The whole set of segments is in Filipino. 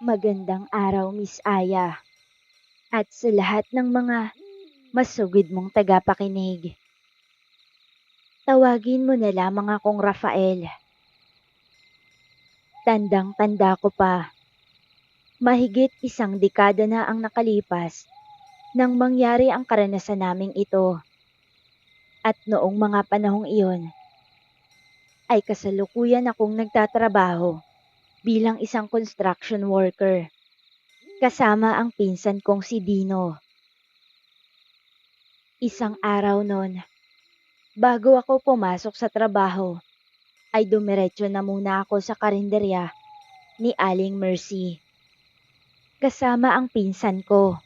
Magandang araw, Miss Aya, at sa lahat ng mga masugid mong tagapakinig. Tawagin mo na lamang akong Rafael. Tandang-tanda ko pa, mahigit isang dekada na ang nakalipas nang mangyari ang karanasan naming ito. At noong mga panahong iyon, ay kasalukuyan akong nagtatrabaho bilang isang construction worker, kasama ang pinsan kong si Dino. Isang araw noon, bago ako pumasok sa trabaho, ay dumiretso na muna ako sa karinderya ni Aling Mercy, kasama ang pinsan ko.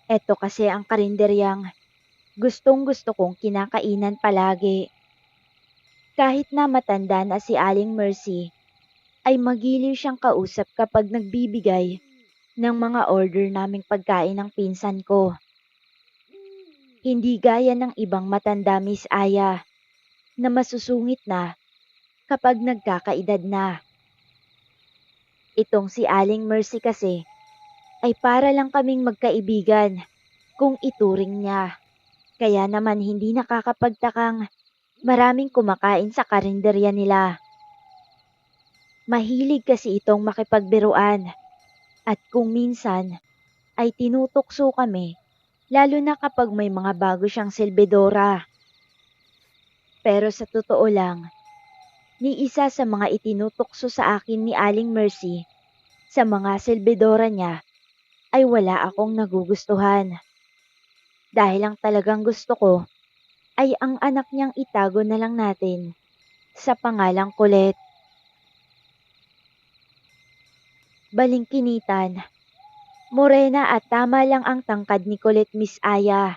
Eto kasi ang karinderyang gustong-gusto kong kinakainan palagi. Kahit na matanda na si Aling Mercy, ay magiliw siyang kausap kapag nagbibigay ng mga order naming pagkain ng pinsan ko. Hindi gaya ng ibang matanda, Miss Aya, na masusungit na kapag nagkakaedad na. Itong si Aling Mercy kasi ay para lang kaming magkaibigan kung ituring niya. Kaya naman hindi nakakapagtakang maraming kumakain sa karinderya nila. Mahilig kasi itong makipagbiruan at kung minsan ay tinutokso kami, lalo na kapag may mga bago siyang silbidora. Pero sa totoo lang, ni isa sa mga itinutokso sa akin ni Aling Mercy sa mga silbidora niya ay wala akong nagugustuhan. Dahil ang talagang gusto ko ay ang anak niyang itago na lang natin sa pangalang Kulit. Balingkinitan, morena at tama lang ang tangkad ni Kulit, Miss Aya.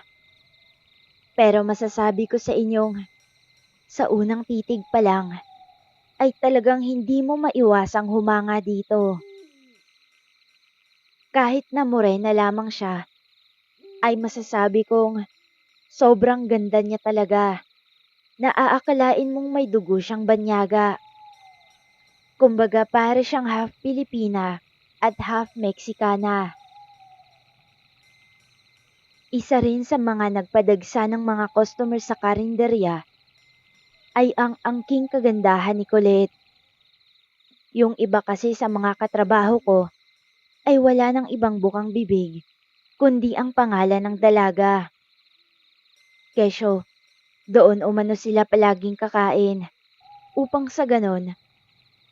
Pero masasabi ko sa inyong, sa unang titig pa lang, ay talagang hindi mo maiwasang humanga dito. Kahit na morena lamang siya, ay masasabi kong sobrang ganda niya talaga. Naaakalain mong may dugo siyang banyaga. Kumbaga para siyang half Pilipina at half Meksikana. Isa rin sa mga nagpadagsa ng mga customer sa karinderya ay ang angking kagandahan ni Colette. Yung iba kasi sa mga katrabaho ko ay wala ng ibang bukang bibig kundi ang pangalan ng dalaga. Kesyo, doon umano sila palaging kakain upang sa ganon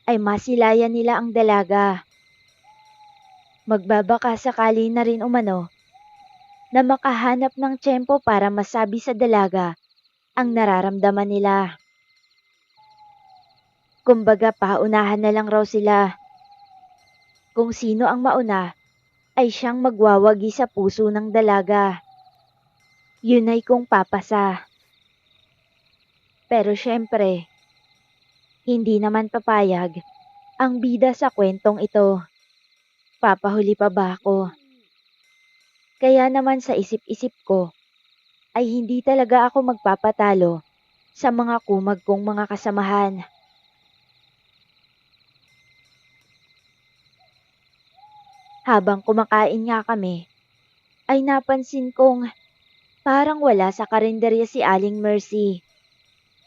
ay masilayan nila ang dalaga. Magbabaka sakali na rin umano na makahanap ng tiyempo para masabi sa dalaga ang nararamdaman nila. Kumbaga paunahan na lang raw sila. Kung sino ang mauna ay siyang magwawagi sa puso ng dalaga. Yun ay kung papasa. Pero syempre, hindi naman papayag ang bida sa kwentong ito. Papahuli pa ba ako? Kaya naman sa isip-isip ko ay hindi talaga ako magpapatalo sa mga kumag kong mga kasamahan. Habang kumakain nga kami, ay napansin kong parang wala sa karinderya si Aling Mercy.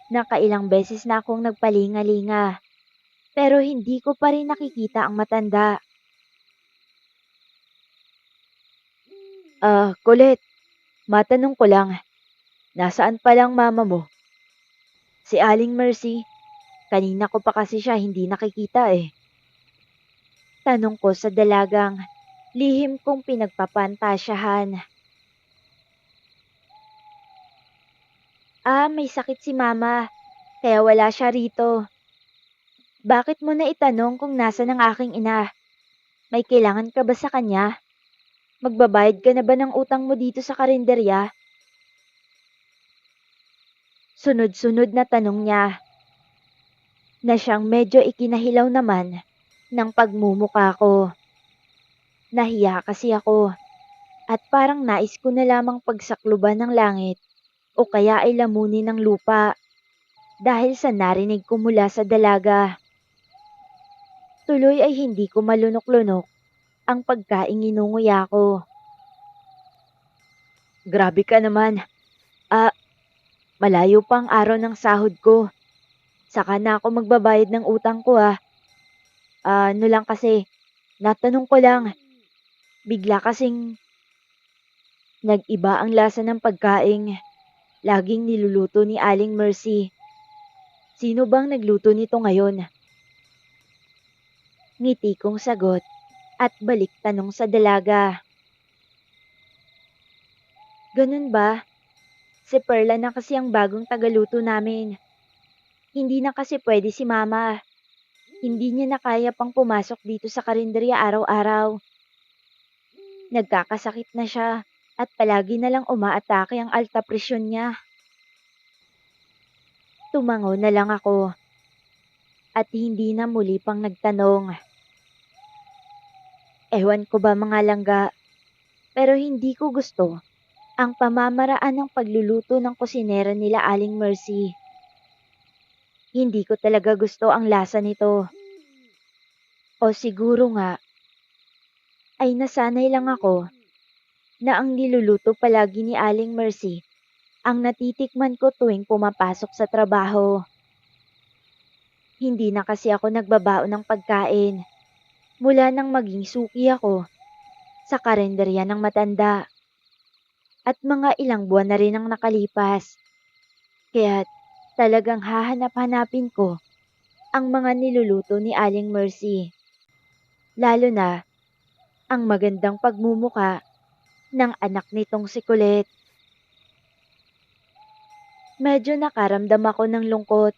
Nakailang beses na akong nagpalinga-linga, pero hindi ko pa rin nakikita ang matanda. Kulit, matanong ko lang, nasaan pa lang mama mo? Si Aling Mercy, kanina ko pa kasi siya hindi nakikita eh. Tanong ko sa dalagang lihim kong pinagpapantasyahan. May sakit si mama, kaya wala siya rito. Bakit mo na itanong kung nasa ng aking ina? May kailangan ka ba sa kanya? Magbabayad ka na ba ng utang mo dito sa karinderya? Sunod-sunod na tanong niya, na siyang medyo ikinahilaw naman ng pagmumuka ko. Nahiya kasi ako at parang nais ko na lamang pagsakluban ng langit o kaya ay lamunin ng lupa dahil sa narinig ko mula sa dalaga. Tuloy ay hindi ko malunok-lunok ang pagkaing inunguya ko. Grabe ka naman. Ah, malayo pang araw ng sahod ko. Saka na ako magbabayad ng utang ko ah. Ano lang kasi, natanong ko lang, bigla kasing nag-iba ang lasa ng pagkaing laging niluluto ni Aling Mercy. Sino bang nagluto nito ngayon? Ngiti kong sagot at balik tanong sa dalaga. Ganun ba? Si Perla na kasi ang bagong tagaluto namin. Hindi na kasi pwede si Mama. Hindi niya na kaya pang pumasok dito sa karinderya araw-araw. Nagkakasakit na siya at palagi na lang umaatake ang alta presyon niya. Tumango na lang ako at hindi na muli pang nagtanong. Ewan ko ba mga langga, pero hindi ko gusto ang pamamaraan ng pagluluto ng kusinera nila Aling Mercy. Hindi ko talaga gusto ang lasa nito. O siguro nga, ay nasanay lang ako na ang niluluto palagi ni Aling Mercy ang natitikman ko tuwing pumapasok sa trabaho. Hindi na kasi ako nagbabaon ng pagkain mula nang maging suki ako sa karenderya ng matanda at mga ilang buwan na rin ang nakalipas. Kaya talagang hahanap-hanapin ko ang mga niluluto ni Aling Mercy. Lalo na ang magandang pagmumuka ng anak nitong si Colette. Medyo nakaramdam ako ng lungkot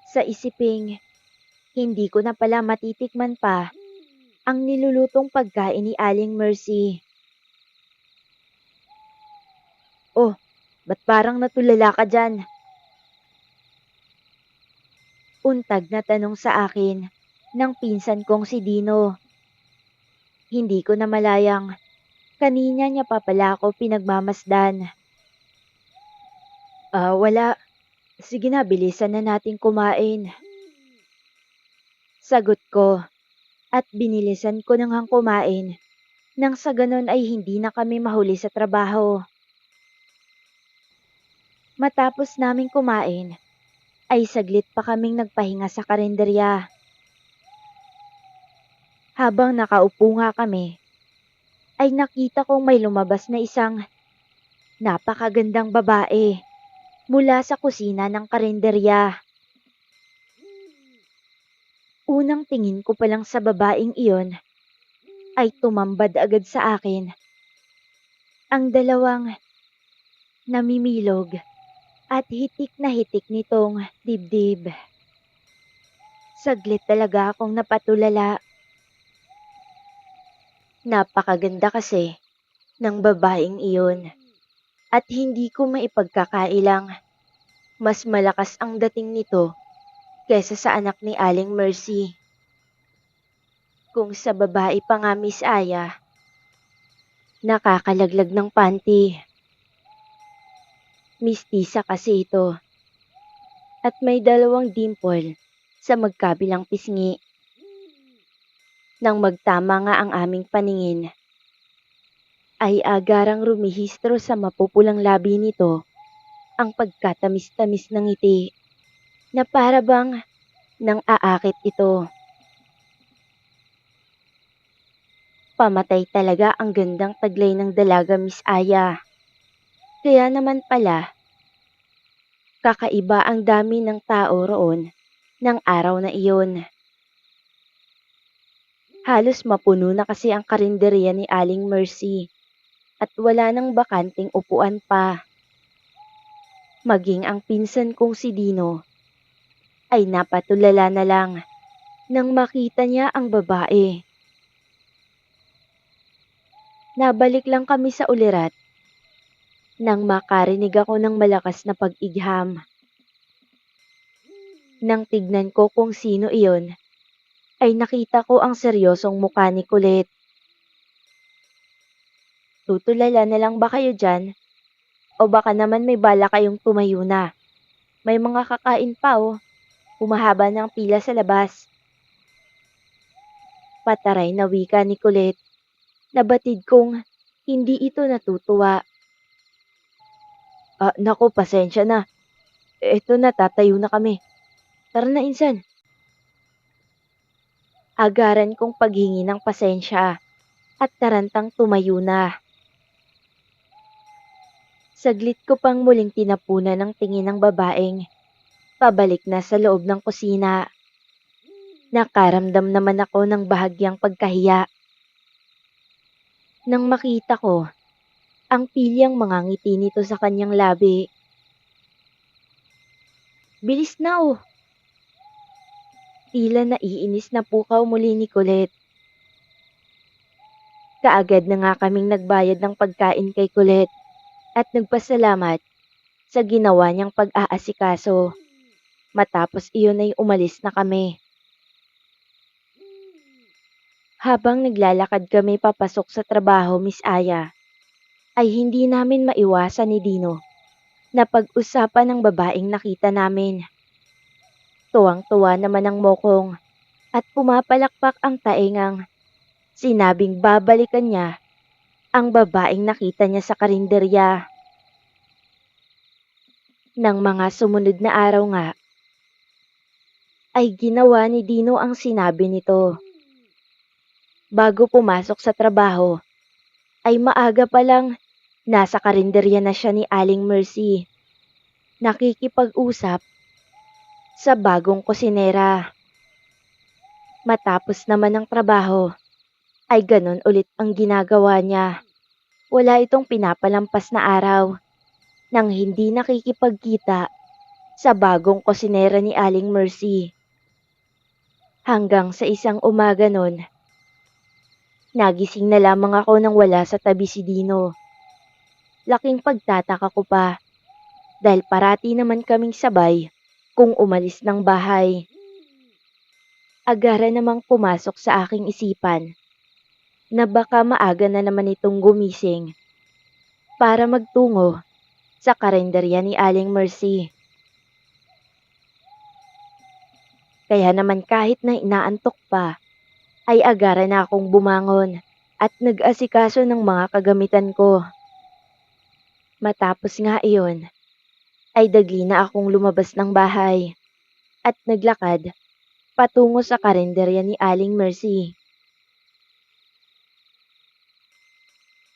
sa isiping hindi ko na pala matitikman pa ang nilulutong pagkain ni Aling Mercy. Oh, ba't parang natulala ka dyan? Untag na tanong sa akin ng pinsan kong si Dino. Hindi ko na malayang kanina niya pa pala ako pinagmamasdan. Wala. Sige na, bilisan na natin kumain. Sagot ko at binilisan ko nang kumain nang sa ganon ay hindi na kami mahuli sa trabaho. Matapos naming kumain, ay saglit pa kaming nagpahinga sa karinderya. Habang nakaupo nga kami, ay nakita kong may lumabas na isang napakagandang babae mula sa kusina ng karinderya. Unang tingin ko pa lang sa babaeng iyon ay tumambad agad sa akin ang dalawang namimilog at hitik na hitik nitong dibdib. Saglit talaga akong napatulala. Napakaganda kasi ng babaeng iyon at hindi ko maipagkakailang mas malakas ang dating nito kesa sa anak ni Aling Mercy. Kung sa babae pa nga Miss Aya, nakakalaglag ng panty. Mistisa kasi ito at may dalawang dimple sa magkabilang pisngi. Nang magtama nga ang aming paningin, ay agarang rumihistro sa mapupulang labi nito ang pagkatamis-tamis ng ngiti na para bang nang aakit ito. Pamatay talaga ang gandang taglay ng dalaga Miss Aya. Kaya naman pala, kakaiba ang dami ng tao roon ng araw na iyon. Halos mapuno na kasi ang karinderya ni Aling Mercy at wala nang bakanting upuan pa. Maging ang pinsan kong si Dino ay napatulala na lang nang makita niya ang babae. Nabalik lang kami sa ulirat nang makarinig ako ng malakas na pag-igham. Nang tignan ko kung sino iyon, ay nakita ko ang seryosong mukha ni Colette. Tutulala na lang ba kayo dyan? O baka naman may bala kayong tumayo na? May mga kakain pa oh. Humahaba ng pila sa labas. Pataray na wika ni Colette. Nabatid kong hindi ito natutuwa. Naku, pasensya na. Eto na, tatayo na kami. Tara na, insan. Agaran kong paghingi ng pasensya at tarantang tumayo na. Saglit ko pang muling tinapunan ng tingin ng babaeng pabalik na sa loob ng kusina. Nakaramdam naman ako ng bahagyang pagkahiya nang makita ko ang pilyang mga ngiti nito sa kanyang labi. Bilis na oh! Tila naiinis na pukaw muli ni Colette. Kaagad na nga kaming nagbayad ng pagkain kay Colette at nagpasalamat sa ginawa niyang pag-aasikaso. Matapos iyon ay umalis na kami. Habang naglalakad kami papasok sa trabaho, Miss Aya, ay hindi namin maiwasan ni Dino na pag-usapan ng babaeng nakita namin. Tuwang-tuwa naman ang mokong at pumapalakpak ang taingang sinabing babalikan niya ang babaeng nakita niya sa karinderya. Nang mga sumunod na araw nga, ay ginawa ni Dino ang sinabi nito. Bago pumasok sa trabaho, ay maaga pa lang nasa karinderya na siya ni Aling Mercy. Nakikipag-usap sa bagong kusinera. Matapos naman ang trabaho, ay ganon ulit ang ginagawa niya. Wala itong pinapalampas na araw nang hindi nakikipagkita sa bagong kusinera ni Aling Mercy. Hanggang sa isang umaga nun, nagising na lamang ako nang wala sa tabi si Dino. Laking pagtataka ko pa dahil parati naman kaming sabay kung umalis ng bahay. Agara namang pumasok sa aking isipan na baka maaga na naman itong gumising para magtungo sa karinderya ni Aling Mercy. Kaya naman kahit na inaantok pa, ay agara na akong bumangon at nag-asikaso ng mga kagamitan ko. Matapos nga iyon, ay dagli na akong lumabas ng bahay at naglakad patungo sa karinderya ni Aling Mercy.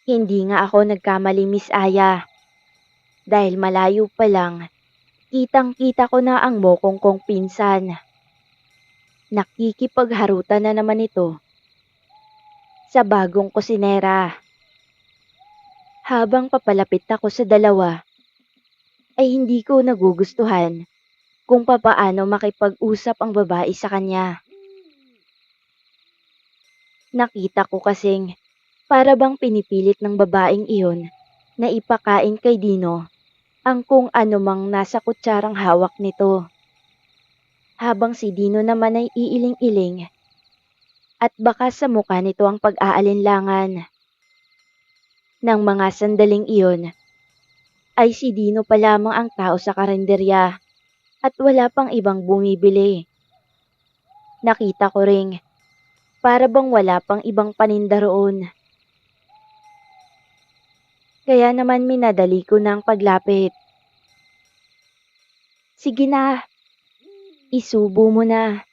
Hindi nga ako nagkamali, Miss Aya, dahil malayo pa lang, kitang-kita ko na ang mokong kong pinsan. Nakikipagharutan na naman ito sa bagong kusinera. Habang papalapit ako sa dalawa, ay hindi ko nagugustuhan kung papaano makipag-usap ang babae sa kanya. Nakita ko kasing para bang pinipilit ng babaeng iyon na ipakain kay Dino ang kung ano mang nasa kutsarang hawak nito. Habang si Dino naman ay iiling-iling at baka sa mukha nito ang pag-aalinlangan. Nang mga sandaling iyon, ay si Dino pa lamang ang tao sa karinderya at wala pang ibang bumibili. Nakita ko ring para bang wala pang ibang paninda roon. Kaya naman minadali ko ng paglapit. Sige na, isubo mo na.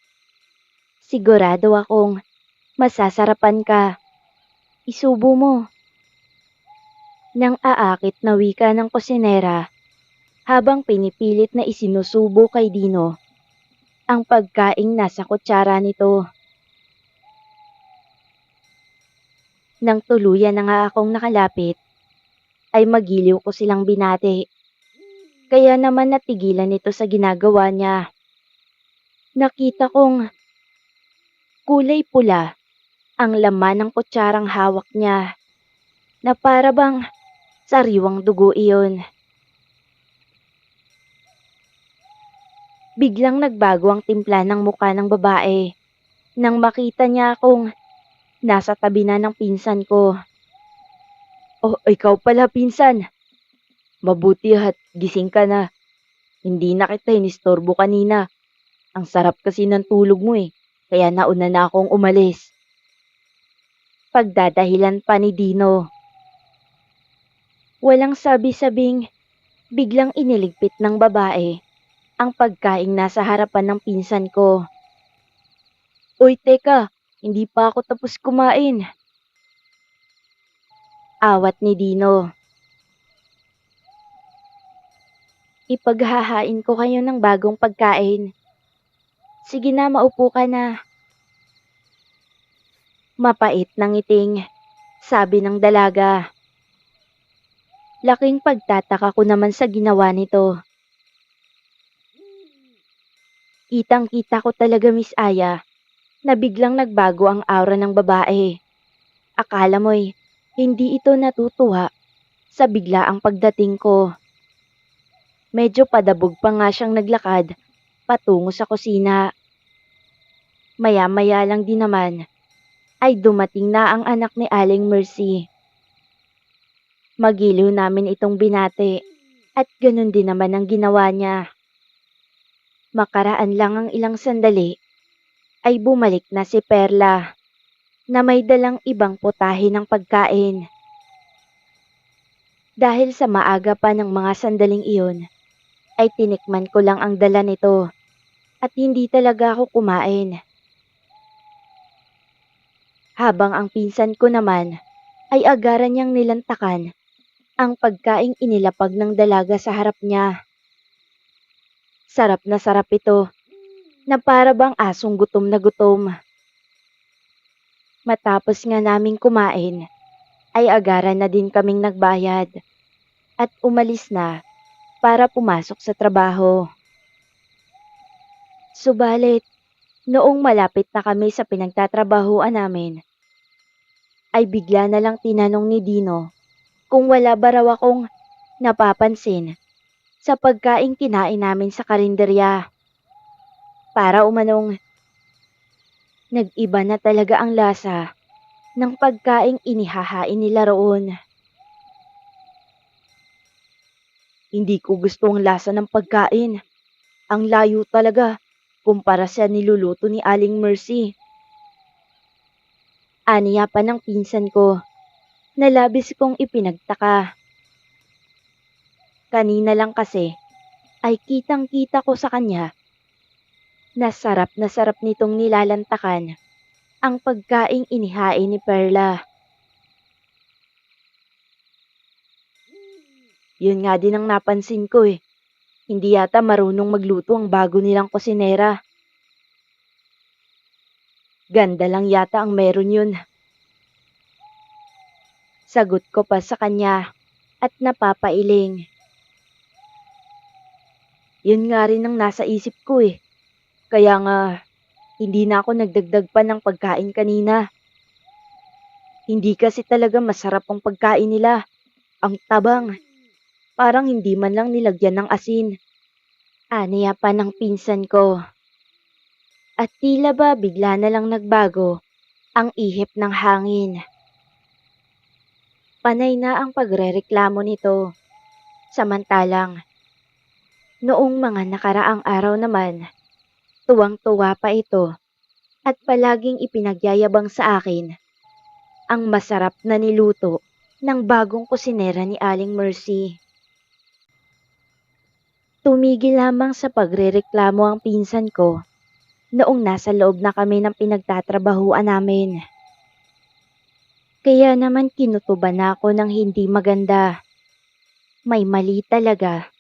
Sigurado akong masasarapan ka. Isubo mo. Nang aakit na wika ng kusinera habang pinipilit na isinusubo kay Dino ang pagkaing nasa kutsara nito. Nang tuluyan na nga akong nakalapit, ay magiliw ko silang binati. Kaya naman natigilan ito sa ginagawa niya. Nakita kong kulay pula ang laman ng kutsarang hawak niya na para bang sariwang dugo iyon. Biglang nagbago ang timpla ng mukha ng babae nang makita niya akong nasa tabi na ng pinsan ko. Oh, ikaw pala, pinsan. Mabuti at gising ka na. Hindi na kita inistorbo kanina. Ang sarap kasi ng tulog mo eh, kaya nauna na akong umalis. pagdadahilan pa ni Dino. Walang sabi-sabing biglang iniligpit ng babae ang pagkaing nasa harapan ng pinsan ko. Uy, teka, hindi pa ako tapos kumain. Awat ni Dino. Ipaghahain ko kayo ng bagong pagkain. Sige na, maupo ka na. Mapait ng ngiting, sabi ng dalaga. Laking pagtataka ko naman sa ginawa nito. Kitang-kita ko talaga, Miss Aya, na biglang nagbago ang aura ng babae. Akala mo'y hindi ito natutuwa sa biglaang pagdating ko. Medyo padabog pa nga siyang naglakad patungo sa kusina. Maya-maya lang din naman ay dumating na ang anak ni Aling Mercy. Magiliw namin itong binate at ganun din naman ang ginawa niya. Makaraan lang ang ilang sandali ay bumalik na si Perla na may dalang ibang putahe ng pagkain. Dahil sa maaga pa ng mga sandaling iyon, ay tinikman ko lang ang dala nito at hindi talaga ako kumain. Habang ang pinsan ko naman ay agaran niyang nilantakan ang pagkaing inilapag ng dalaga sa harap niya. Sarap na sarap ito, na para bang asong gutom na gutom. Matapos nga naming kumain, ay agaran na din kaming nagbayad at umalis na para pumasok sa trabaho. Subalit, noong malapit na kami sa pinagtatrabahuan namin, ay bigla na lang tinanong ni Dino kung wala ba raw akong napapansin sa pagkaing kinain namin sa karinderya. Para umanong nag-iba na talaga ang lasa ng pagkaing inihahain nila roon. Hindi ko gusto ang lasa ng pagkain. Ang layo talaga kumpara sa niluluto ni Aling Mercy. Aniya pa ng pinsan ko na labis kong ipinagtaka. Kanina lang kasi ay kitang-kita ko sa kanya na sarap nitong nilalantakan ang pagkaing inihain ni Perla. Yun nga din ang napansin ko eh. Hindi yata marunong magluto ang bago nilang kusinera. Ganda lang yata ang meron yun. Sagot ko pa sa kanya at napapailing. Yun nga rin ang nasa isip ko eh. Kaya nga, hindi na ako nagdagdag pa ng pagkain kanina. Hindi kasi talaga masarap ang pagkain nila. Ang tabang. Parang hindi man lang nilagyan ng asin. Aniya pa ng pinsan ko. At tila ba bigla na lang nagbago ang ihip ng hangin. Panay na ang pagrereklamo nito. Samantalang, noong mga nakaraang araw naman, tuwang-tuwa pa ito at palaging ipinagyayabang sa akin ang masarap na niluto ng bagong kusinera ni Aling Mercy. Tumigil lamang sa pagrereklamo ang pinsan ko noong nasa loob na kami ng pinagtatrabahuan namin. Kaya naman kinutuban na ako ng hindi maganda. May mali talaga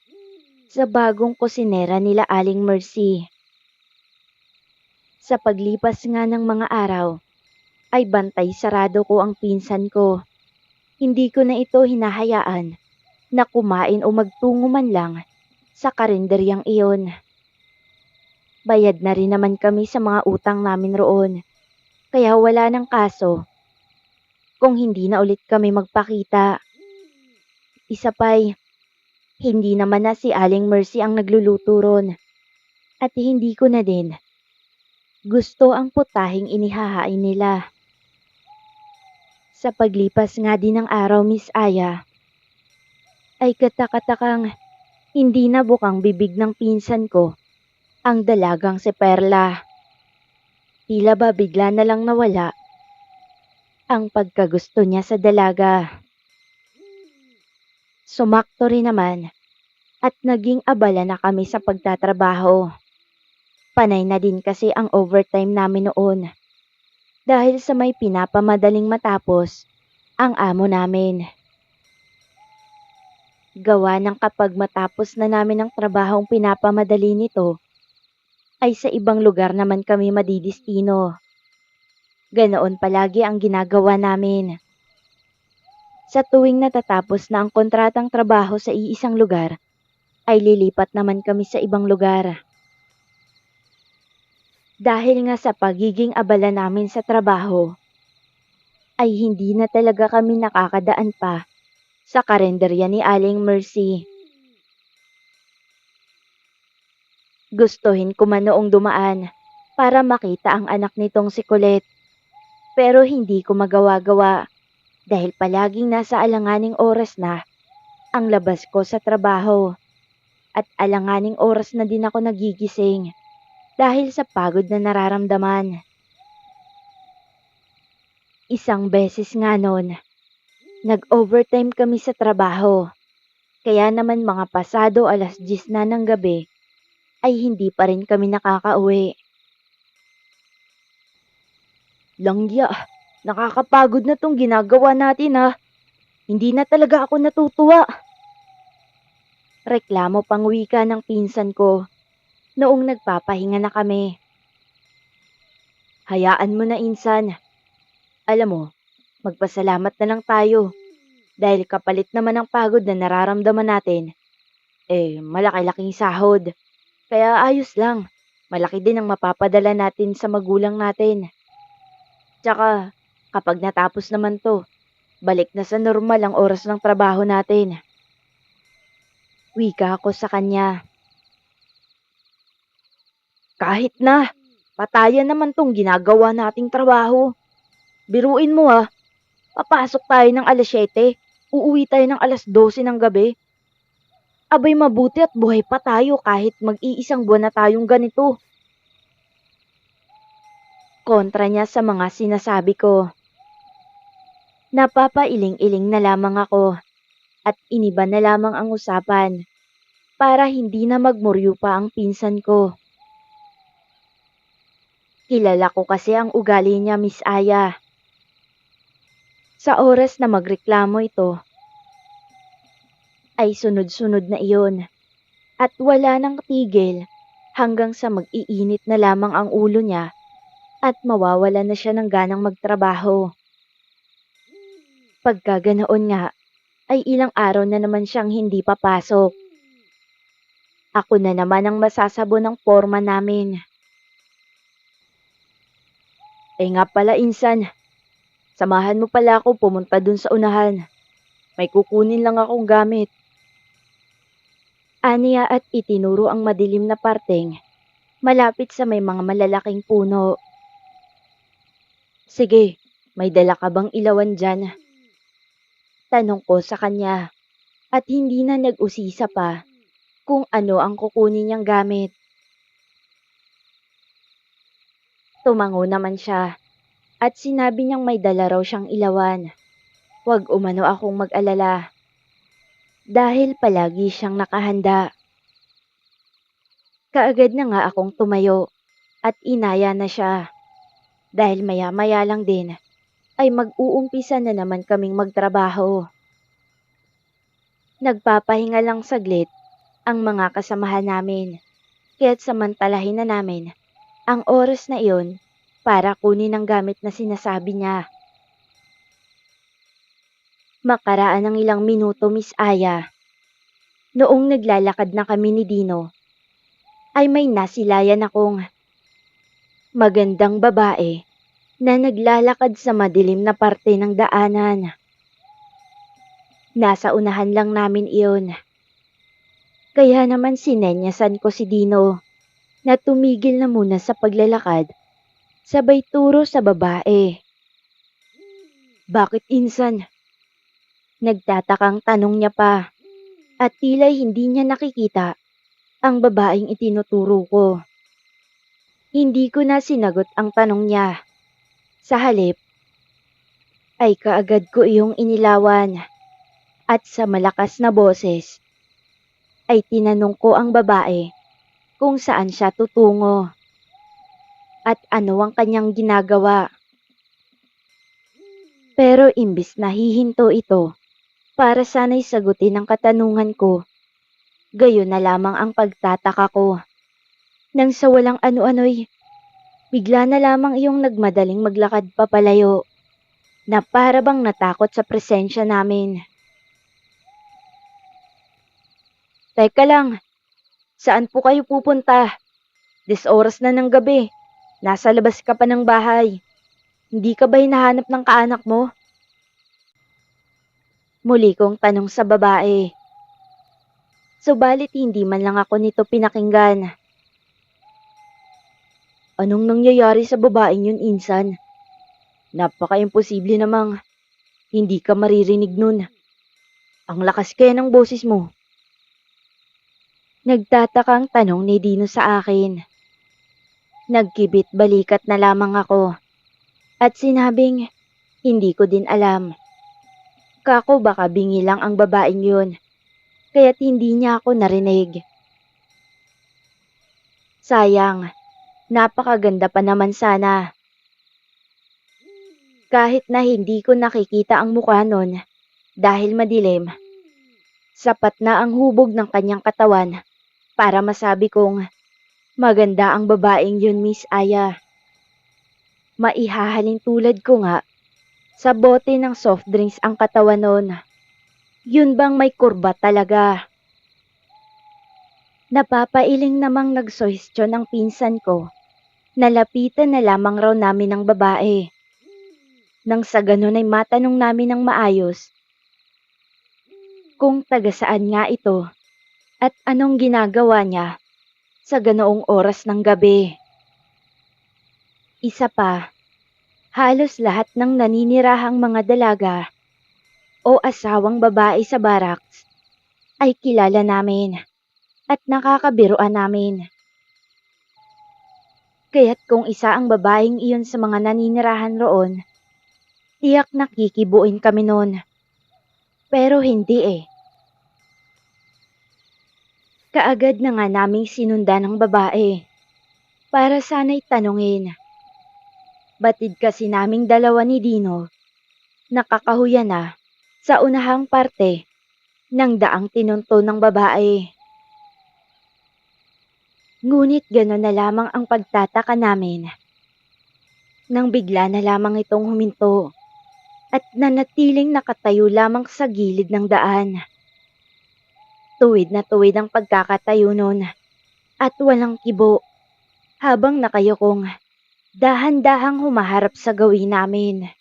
sa bagong kusinera nila Aling Mercy. Sa paglipas nga ng mga araw, ay bantay sarado ko ang pinsan ko. Hindi ko na ito hinahayaan na kumain o magtungo man lang sa karinderyang iyon. Bayad na rin naman kami sa mga utang namin roon, kaya wala ng kaso kung hindi na ulit kami magpakita. Isa pa'y, hindi naman na si Aling Mercy ang nagluluto ron at hindi ko na din gusto ang putahing inihahain nila. Sa paglipas nga din ng araw, Miss Aya, ay katakatakang hindi na bukang bibig ng pinsan ko ang dalagang si Perla. Tila ba bigla na lang nawala ang pagkagusto niya sa dalaga. Sumakto rin naman at naging abala na kami sa pagtatrabaho. Panay na din kasi ang overtime namin noon dahil sa may pinapamadaling matapos ang amo namin. Gawa ng kapag matapos na namin ang trabahong pinapamadali nito, ay sa ibang lugar naman kami madidistino. Ganoon palagi ang ginagawa namin. Sa tuwing natatapos na ang kontratang trabaho sa iisang lugar, ay lilipat naman kami sa ibang lugar. Dahil nga sa pagiging abala namin sa trabaho, ay hindi na talaga kami nakakadaan pa sa karenderya ni Aling Mercy. Gustuhin ko man noong dumaan para makita ang anak nitong si Colette, pero hindi ko magawa-gawa dahil palaging nasa alanganing oras na ang labas ko sa trabaho at alanganing oras na din ako nagigising dahil sa pagod na nararamdaman. Isang beses nga noon, nag-overtime kami sa trabaho, kaya naman mga pasado 10:00 na ng gabi ay hindi pa rin kami nakakauwi. Langya, nakakapagod na tong ginagawa natin ha. Hindi na talaga ako natutuwa. Reklamo pang wika ng pinsan ko noong nagpapahinga na kami. Hayaan mo na, insan. Alam mo, magpasalamat na lang tayo dahil kapalit naman ang pagod na nararamdaman natin. Malaki-laking sahod. Kaya ayos lang. Malaki din ang mapapadala natin sa magulang natin. Tsaka, kapag natapos naman to, balik na sa normal ang oras ng trabaho natin. Wika ako sa kanya. Kahit na, patayan naman tong ginagawa nating trabaho. Biruin mo papasok tayo ng 7:00, uuwi tayo ng 12:00 ng gabi. Abay mabuti at buhay pa tayo kahit mag-iisang buwan na tayong ganito. Kontra niya sa mga sinasabi ko. Napapailing-iling na lamang ako at iniba na lamang ang usapan para hindi na magmuryo pa ang pinsan ko. Kilala ko kasi ang ugali niya, Miss Aya. Sa oras na magreklamo ito, ay sunod-sunod na iyon at wala nang tigil hanggang sa mag-iinit na lamang ang ulo niya at mawawala na siya ng ganang magtrabaho. Pagkaganoon nga, ay ilang araw na naman siyang hindi papasok. Ako na naman ang masasabo ng forma namin. Nga pala, insan, samahan mo pala ako pumunta dun sa unahan. May kukunin lang akong gamit. Aniya at itinuro ang madilim na parteng malapit sa may mga malalaking puno. Sige, may dala ka bang ilawan dyan? Tanong ko sa kanya at hindi na nag-usisa pa kung ano ang kukunin niyang gamit. Tumango naman siya at sinabi niyang may dala raw siyang ilawan. Huwag umano akong mag-alala dahil palagi siyang nakahanda. Kaagad na nga akong tumayo at inaya na siya dahil maya-maya lang din ay mag-uumpisa na naman kaming magtrabaho. Nagpapahinga lang saglit ang mga kasamahan namin kaya't samantalahin na namin ang oras na iyon para kunin ang gamit na sinasabi niya. Makaraan ng ilang minuto, Miss Aya, noong naglalakad na kami ni Dino, ay may nasilayan akong magandang babae na naglalakad sa madilim na parte ng daanan. Nasa unahan lang namin iyon. Kaya naman sinenyasan ko si Dino na tumigil na muna sa paglalakad, sabay turo sa babae. Bakit, insan? Nagtatakang tanong niya pa at tila'y hindi niya nakikita ang babaeng itinuturo ko. Hindi ko na sinagot ang tanong niya. Sa halip, ay kaagad ko iyong inilawan at sa malakas na boses ay tinanong ko ang babae kung saan siya tutungo at ano ang kanyang ginagawa. Pero imbis na hihinto ito para sana'y sagutin ang katanungan ko, gayon na lamang ang pagtataka ko. Nang sa walang ano-ano'y bigla na lamang iyong nagmadaling maglakad papalayo na para bang natakot sa presensya namin. Teka lang, saan po kayo pupunta? 10 oras na ng gabi. Nasa labas ka pa ng bahay. Hindi ka ba hinahanap ng kaanak mo? Muli kong tanong sa babae. Subalit hindi man lang ako nito pinakinggan. Anong nangyayari sa babaeng yun, Insan? Napaka-imposible namang hindi ka maririnig nun. Ang lakas kaya ng boses mo. Nagtatakang tanong ni Dino sa akin. Nagkibit balikat na lamang ako at sinabing hindi ko din alam. Kako baka bingi lang ang babaeng yun, kaya't hindi niya ako narinig. Sayang, napakaganda pa naman sana. Kahit na hindi ko nakikita ang mukha nun dahil madilim, sapat na ang hubog ng kanyang katawan para masabi kong maganda ang babaeng yun, Miss Aya. Maihahalin tulad ko nga sa bote ng soft drinks ang katawan nun. Yun bang may kurba talaga? Napapailing namang nagsuhestyon ang pinsan ko. Nalapitan na lamang raw namin ng babae. Nang sa ganun ay matanong namin ng maayos kung taga saan nga ito at anong ginagawa niya sa ganoong oras ng gabi. Isa pa, halos lahat ng naninirahang mga dalaga o asawang babae sa barracks ay kilala namin at nakakabiruan namin. Kaya't kung isa ang babaeng iyon sa mga naninirahan roon, tiyak nakikibuin kami noon. Pero hindi eh. Kaagad na nga naming sinundan ng babae para sana'y tanungin. Batid kasi naming dalawa ni Dino, nakakahuyan na sa unahang parte ng daang tinunto ng babae. Ngunit gano'n na lamang ang pagtataka namin nang bigla na lamang itong huminto at nanatiling nakatayo lamang sa gilid ng daan. Tuwid na tuwid ang pagkakatayo nun at walang kibo habang nakayukong dahan-dahang humaharap sa gawin namin.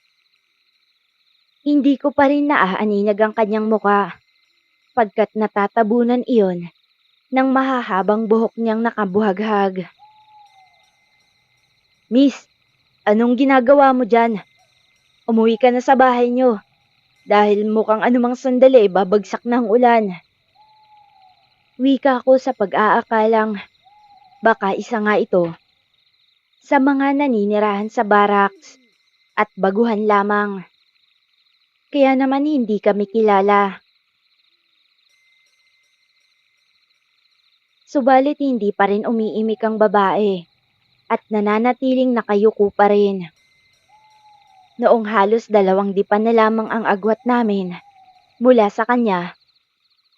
Hindi ko pa rin naaaninag ang kanyang muka pagkat natatabunan iyon ng mahahabang buhok niyang nakabuhaghag. Miss, anong ginagawa mo dyan? Umuwi ka na sa bahay niyo dahil mukhang anumang sandali babagsak na ang ulan. Wika ko sa pag-aakalang baka isa nga ito sa mga naninirahan sa barracks at baguhan lamang. Kaya naman hindi kami kilala. Subalit hindi pa rin umiimik ang babae at nananatiling nakayuko pa rin. Noong halos 2 dipa na lamang ang agwat namin mula sa kanya,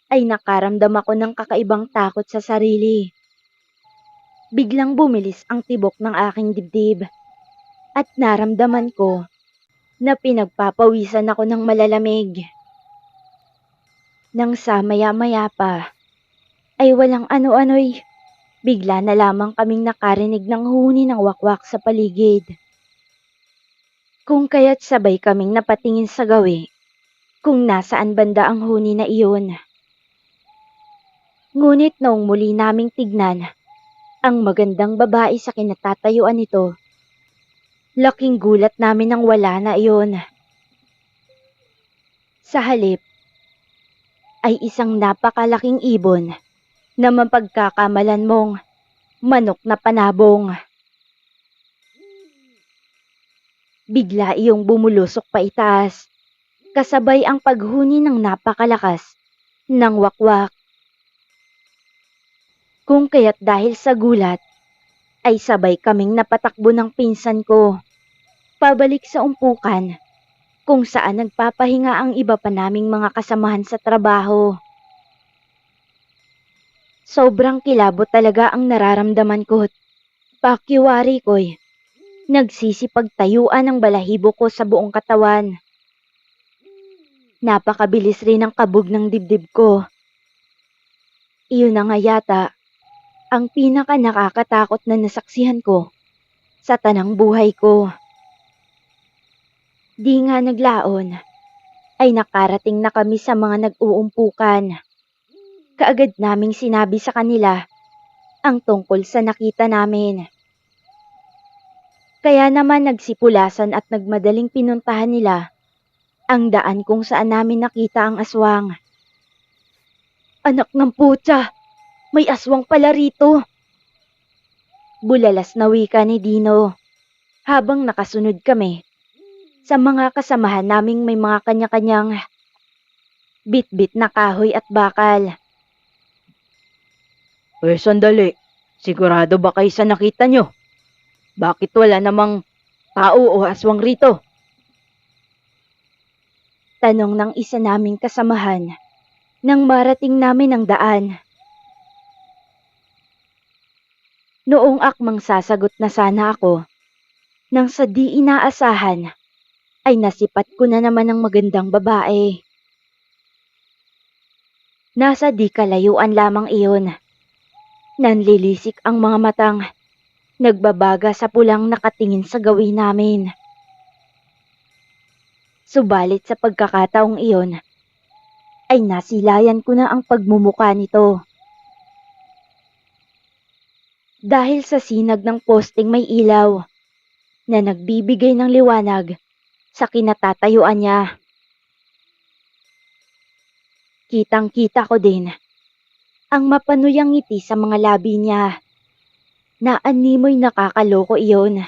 ay nakaramdam ako ng kakaibang takot sa sarili. Biglang bumilis ang tibok ng aking dibdib at naramdaman ko na pinagpapawisan ako ng malalamig. Nang sa maya-maya pa ay walang ano-ano'y bigla na lamang kaming nakarinig ng huni ng wakwak sa paligid. Kung kaya't sabay kaming napatingin sa gawi kung nasaan banda ang huni na iyon. Ngunit noong muli naming tignan ang magandang babae sa kinatatayuan nito, laking gulat namin nang wala na iyon. Sa halip ay isang napakalaking ibon na mapagkakamalan mong manok na panabong. Bigla iyong bumulusok pa itaas, kasabay ang paghuni ng napakalakas ng wakwak. Kung kaya't dahil sa gulat, ay sabay kaming napatakbo ng pinsan ko, pabalik sa umpukan, kung saan nagpapahinga ang iba pa naming mga kasamahan sa trabaho. Sobrang kilabot talaga ang nararamdaman ko't pakiwari ko'y nagsisipagtayuan ng balahibo ko sa buong katawan. Napakabilis rin ang kabog ng dibdib ko. Iyon na nga yata ang pinaka nakakatakot na nasaksihan ko sa tanang buhay ko. Di nga naglaon, ay nakarating na kami sa mga nag-uumpukan. Kaagad naming sinabi sa kanila ang tungkol sa nakita namin. Kaya naman nagsipulasan at nagmadaling pinuntahan nila ang daan kung saan namin nakita ang aswang. Anak ng putya! May aswang pala rito! Bulalas na wika ni Dino habang nakasunod kami sa mga kasamahan naming may mga kanya-kanyang bit-bit na kahoy at bakal. Sandali. Sigurado ba kayo sa nakita nyo? Bakit wala namang tao o aswang rito? Tanong ng isa naming kasamahan nang marating namin ang daan. Noong akmang sasagot na sana ako, nang sa di inaasahan, ay nasipat ko na naman ang magandang babae. Nasa di kalayuan lamang iyon. Nanlilisik ang mga matang, nagbabaga sa pulang nakatingin sa gawin namin. Subalit sa pagkakataong iyon, ay nasilayan ko na ang pagmumuka nito. Dahil sa sinag ng posting may ilaw na nagbibigay ng liwanag sa kinatatayuan niya. Kitang-kita ko din ang mapanuyang ngiti sa mga labi niya na animoy nakakaloko iyon.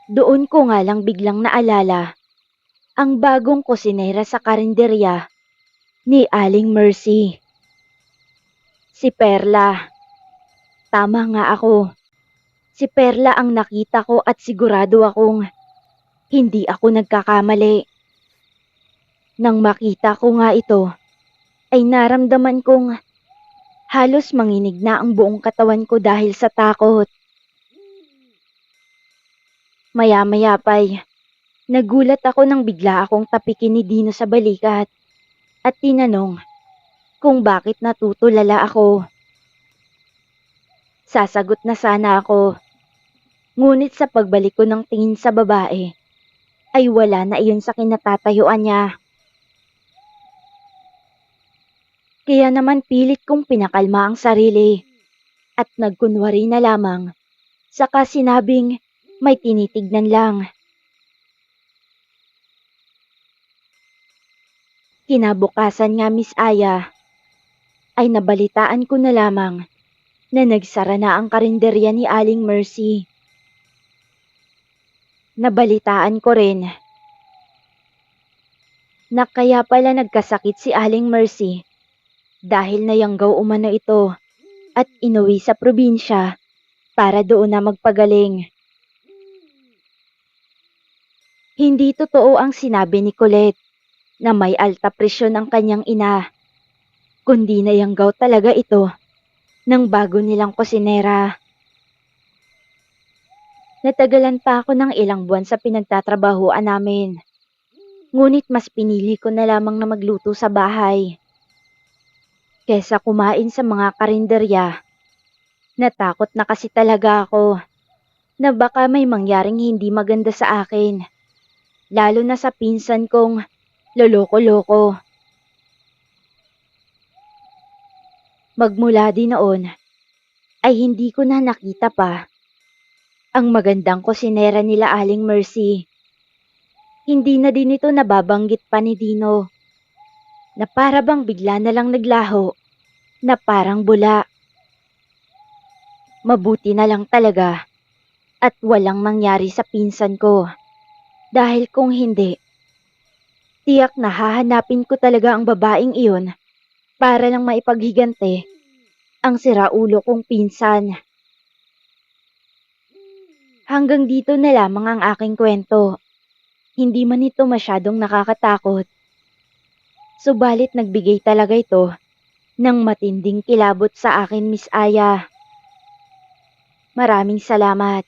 Doon ko nga lang biglang naalala ang bagong kusinera sa karinderya ni Aling Mercy. Si Perla. Tama nga ako. Si Perla ang nakita ko at sigurado akong hindi ako nagkakamali. Nang makita ko nga ito, ay naramdaman kong halos manginig na ang buong katawan ko dahil sa takot. Maya-maya pa'y nagulat ako nang bigla akong tapikin ni Dino sa balikat at tinanong kung bakit natutulala ako. Sasagot na sana ako, ngunit sa pagbalik ko ng tingin sa babae, ay wala na iyon sa kinatatayuan niya. Kaya naman pilit kong pinakalma ang sarili at nagkunwari na lamang, saka sinabing may tinitignan lang. Kinabukasan nga, Miss Aya, ay nabalitaan ko na lamang na nagsara na ang karinderya ni Aling Mercy. Nabalitaan ko rin na kaya pala nagkasakit si Aling Mercy dahil nayanggaw umano ito at inuwi sa probinsya para doon na magpagaling. Hindi totoo ang sinabi ni Colette na may alta presyon ang kanyang ina, kundi nayanggaw talaga ito ng bago nilang kusinera. Natagalan pa ako ng ilang buwan sa pinagtatrabahuan namin. Ngunit mas pinili ko na lamang na magluto sa bahay kesa kumain sa mga karinderya. Natakot na kasi talaga ako na baka may mangyaring hindi maganda sa akin, lalo na sa pinsan kong loloko-loko. Magmula din noon ay hindi ko na nakita pa ang magandang kusinera nila Aling Mercy. Hindi na din ito nababanggit pa ni Dino, na para bang bigla na lang naglaho, na parang bula. Mabuti na lang talaga at walang mangyari sa pinsan ko. Dahil kung hindi, tiyak na hahanapin ko talaga ang babaeng iyon para lang maipaghigante ang siraulo kong pinsan. Hanggang dito na lamang ang aking kwento. Hindi man ito masyadong nakakatakot. Subalit nagbigay talaga ito ng matinding kilabot sa akin, Miss Aya. Maraming salamat.